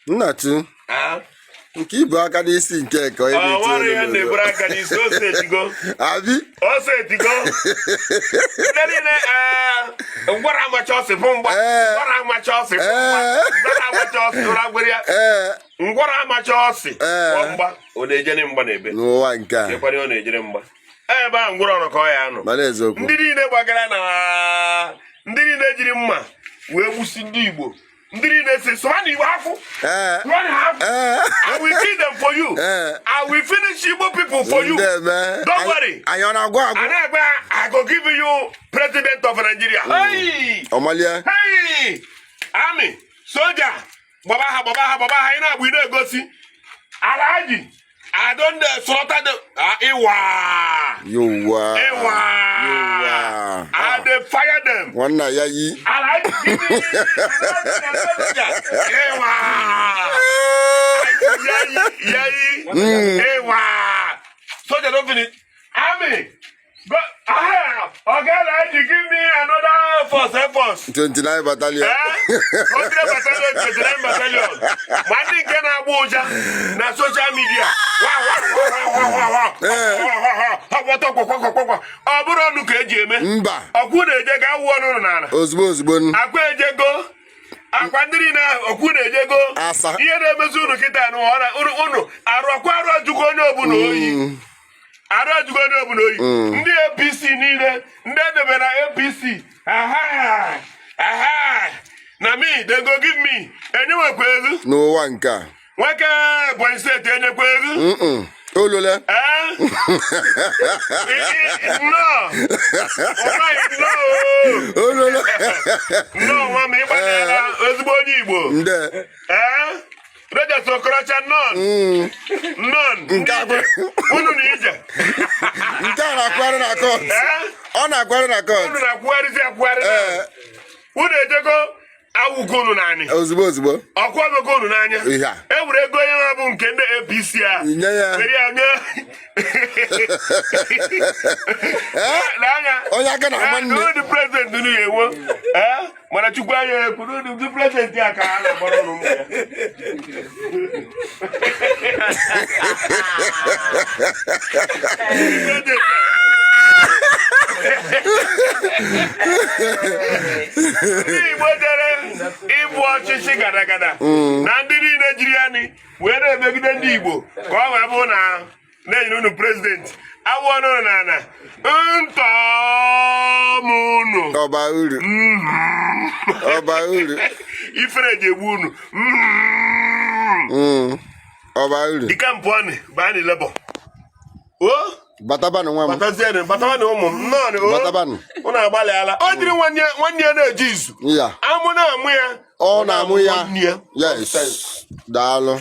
N.T.I nke ibu aka n'isi nke ka onye na-eti ya na-eburu aka n'isi ose etigo abi ose etigo ndị niile ngwara amacha ọsị bụ mgba ngwara amacha ọsị bụ mgba ngwara amacha ọsị ụra gwere ya ngwara amacha ọsị bụ mgba ọ na-ejere mgba n'ebe n'ụwa nke a ịkwanye ọ na-ejere mgba ebe a ngwara ọnọ ka ọ ya anọ ndị niile gbagara na ndị niile jiri mma wee gbusi ndị Igbo. Ndị niile say, so you have I will kill them for you. I will finish Igbo people for you. Don't worry. I go give you president of Nigeria. Hey! Hey! Army, soldier, Babaha, we don't go see. Alaji, I don't slaughter them. Ewa. I dey fire them. One night, yayi. Alaji, Ewa. Soldier don't finish. Army, go. Okay, give me another force. 29 battalion. 29 battalion. Mandi kena Abuja na social media. Oburo nu ka eji eme. Mba. Okwu na-eje ga wuo n'ụlọ n'ala. Ozugbo. Akwa ejego. Akwa ndiri na okwu na-ejego. Asa. Ihe na-emezu unu kita na unu arụ ajugo onye obuna oyi. Arojugo onye obuna oyi. Ndị APC niile, ndị edebe na APC. Na me, they go give me. Anyway, kwelu. N'ụwa nke a. Nwoke Ebonyi steeti enye kwelu. Olole. No. Olole. No, mama, ịgbanyela ezigbo onye Igbo. Nde. Rogers Okorocha none. Unu na ije. Nke a na-akwari na court. Ọ na-akwari na court. Unu na-akwari. Unu ejego awugo unu n'anya. Ozugbo. Ọkwa ego unu n'anya. Ewure ego onye bụ nke ndị APC a. Nye ya. Onye aka na ama nne. Ndị president unu ewo. Mana Chukwu anya ekwuru ndị president ya ka ha na-agbara ọrụ ya. Ndị Igbo jere ịbụ ọchịchị gada na ndị niile jiri anyị wee na-emegide ndị Igbo ka ọ wee bụ na na-enyere unu prezidenti awụ ọnụ n'ala ntọmụnụ ọba uru ifere ji egbu unu ọba uru ike mpụ ọnụ baa na lebo Bataban nwa m. Bataban ụmụ m nọ Bataban. Unu agbalịala. O jiri nwanne ya na-eji izu. Ya. Amụ na-amụ ya. Ọ na-amụ ya. Yes. Daalụ.